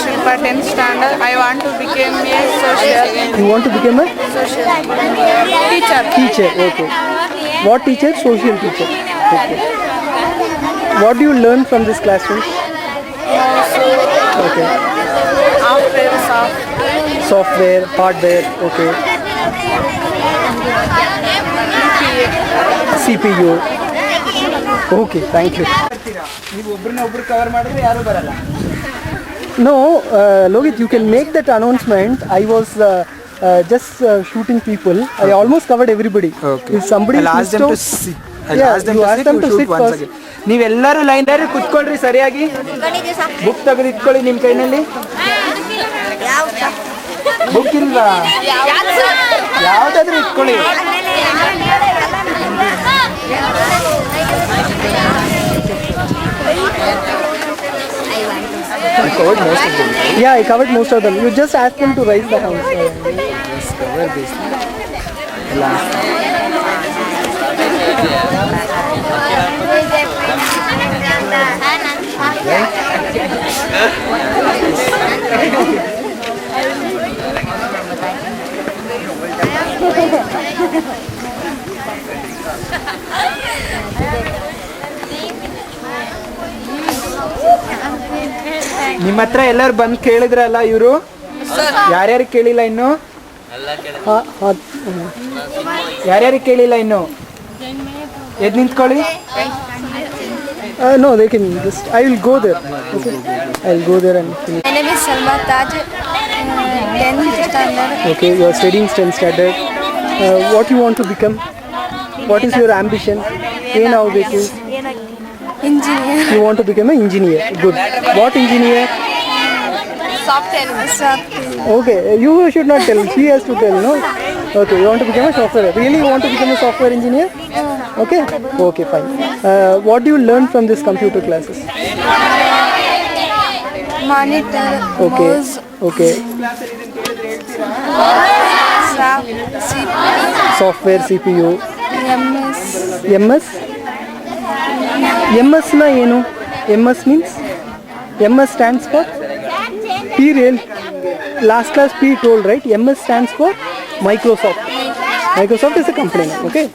Shilpa, 10th standard. I want to become a social You want to become a teacher. teacher? Okay. What teacher? Social teacher. Okay. What do you learn from this classroom? Okay. Software, hardware. Okay. CPU. Okay. Thank you. No, Lohit, you can make that announcement. I was just shooting people. I almost covered everybody. Okay. If somebody I'll ask them to sit. I'll ask them to sit. You shoot once again. ನೀವೆಲ್ಲರೂ line ದಾರಿ ಕುತ್ಕೊಳ್ರಿ ಸರಿಯಾಗಿ. Book ತೆಗೆದು ಇಟ್ಕೊಳ್ಳಿ ನಿಮ್ಮ ಕೈನಲ್ಲಿ. Book ಇಲ್ವಾ? ಯಾವ್ದಾದ್ರು ಇಟ್ಕೊಳ್ಳಿ. I covered most of them. Yeah, I covered most of them. You just asked them to raise the hands. Yes, cover this. Last. ನಿಮ್ಮ ಹತ್ರ ಎಲ್ಲರೂ ಬಂದು ಕೇಳಿದ್ರಲ್ಲ ಇವರು ಯಾರ್ಯಾರಿಗೆ ಕೇಳಿಲ್ಲ ಇನ್ನು ಯಾರ್ಯಾರಿಗೆ ಕೇಳಿಲ್ಲ ಇನ್ನು ಎದ್ದು ನಿಂತ್ಕೊಳ್ಳಿ No, they can just. I will go there. Okay. I will go there and. My name is Salma Taj, 10th standard. Okay, you are studying 10th standard. What you want to become? What is your ambition? Engineer. You want to become an engineer. Good. What engineer? Software. Okay, you should not tell. She has to tell, no? Okay, you want to become a software. Really, you want to become a software engineer? Okay? Okay, fine. What do you learn from this computer classes? Monitor. Okay. Mouse. Okay. Software, CPU. MS. MS? MS na ಏನು? MS means? MS stands for? P real. Last class P told, right? MS stands for Microsoft. Microsoft is a company. Okay?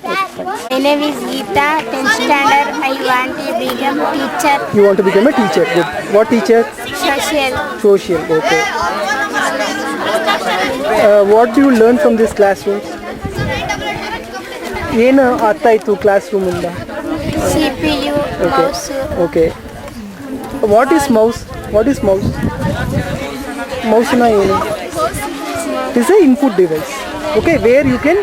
My name is Geeta, 10th standard. I want to become teacher. You want to become a teacher. Good. What teacher? Social. Social. Okay. What do you learn from this classroom? ಏನು ಅರ್ಥ ಆಯಿತು class ರೂಮಿಂದ? CPU. Okay. Mouse. Okay. What is mouse? What is mouse? Mouse na ಏನು? It is an input device. Okay, where you can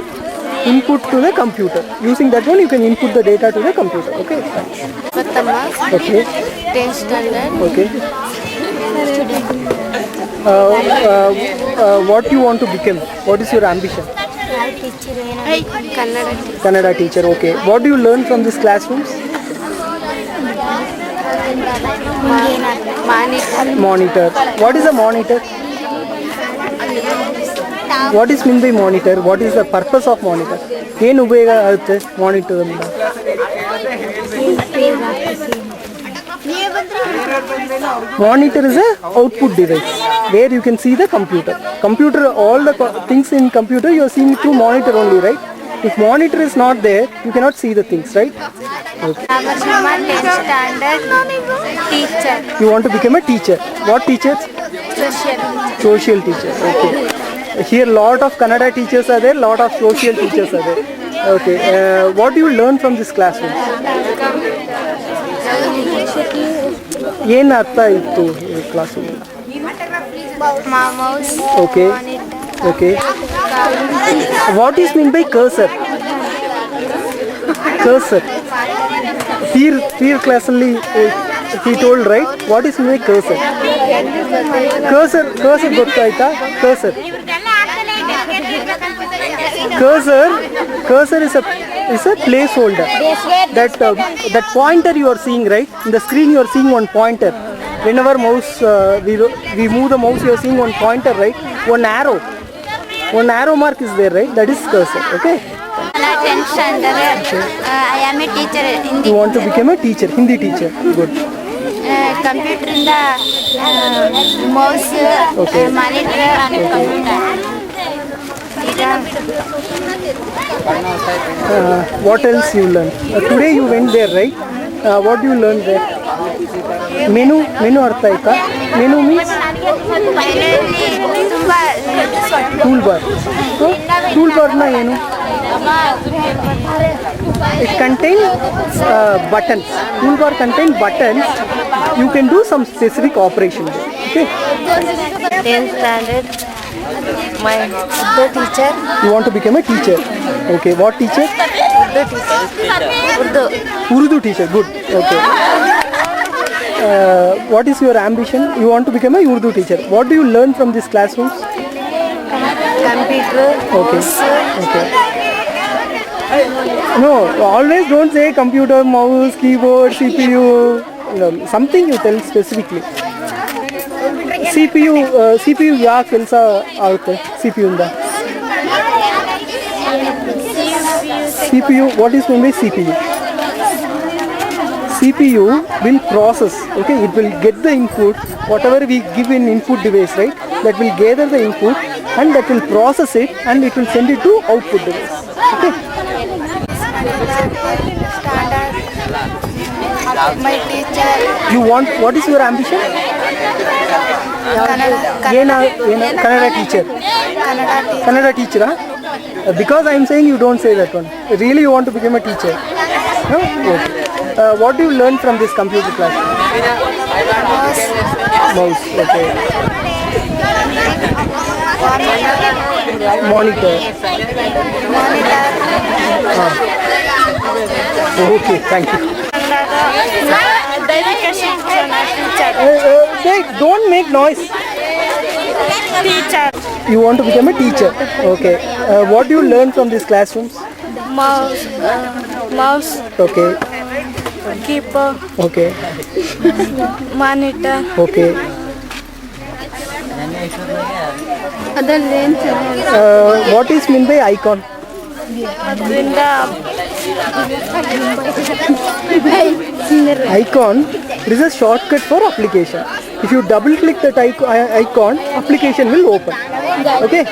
input to the computer. Using that one, you can input the data to the computer. Okay. Patama. Okay. 10th standard. Okay. What you want to become? What is your ambition? Kannada. Kannada teacher. Okay. What do you learn from these classrooms? Monitor. Monitor. What is a monitor? What is mean by monitor? What is the purpose of monitor? ಏನು ಉಪಯೋಗ ಆಗುತ್ತೆ monitor ಅಂತ? Monitor is a output device where you can see the computer. Computer, all the things in computer you are seeing through monitor only, right? If monitor is not there, you cannot see the things, right? Okay. 10th standard. Teacher. You want to become a teacher. What teachers? Social. Social teacher. Okay. Here lot of Kannada teachers are there, lot of social teachers are there. Okay. What do you learn from this classroom? ಏನು ಅರ್ಥ ಇತ್ತು class room? Mouse. Okay. Okay. What is mean by cursor? Cursor. Peer class ಅಲ್ಲಿ he told, right? What is mean by cursor? Cursor ಗೊತ್ತಾಯ್ತಾ? Cursor is a placeholder. That pointer you are seeing, right? In the screen you are seeing one pointer. Whenever mouse we move the mouse, you are seeing one pointer, right? One arrow mark is there, right? That is cursor. Okay. 10th standard. I am a teacher. You want to become a teacher, Hindi teacher. Good. Computer ಇಂದ mouse, Okay. monitor and computer. What else you learn? Today you went there, right? What do you learn there? Menu ಅರ್ಥ ಆಯ್ತಾ? Menu means toolbar. Toolbar na ಏನು? It contains buttons. Toolbar contains buttons. You can do some specific operation there. Okay. 10th standard. My Urdu teacher. You want to become a teacher. Okay. What teacher? Urdu. Urdu teacher. Good. Okay. What is your ambition? You want to become a Urdu teacher. What do you learn from these classrooms? Computer. Okay. Okay. No, always don't say computer, mouse, keyboard, CPU. No, something you tell specifically. CPU ಯಾಕೆ ಕೆಲಸ ಆಗುತ್ತೆ CPU ಇಂದ? CPU, what is meant by CPU? CPU will process, okay, it will get the input, whatever we give in input device, right, that will gather the input and that will process it and it will send it to output device, okay. My teacher. You want, what is your ambition? Kannada teacher. Kannada teacher, huh? Because I am saying you don't say that one. Really you want to become a teacher? No? Okay. What do you learn from this computer class? Mouse. Okay. Monitor. Okay, thank you. Hey, don't make noise. Teacher. You want to become a teacher. Okay. What do you learn from these classrooms? Mouse. Okay. Keeper. Okay. Monitor. Okay. Other lens. What is meant by icon? Icon, it is a shortcut for application. If you double click that icon, application will open. Okay.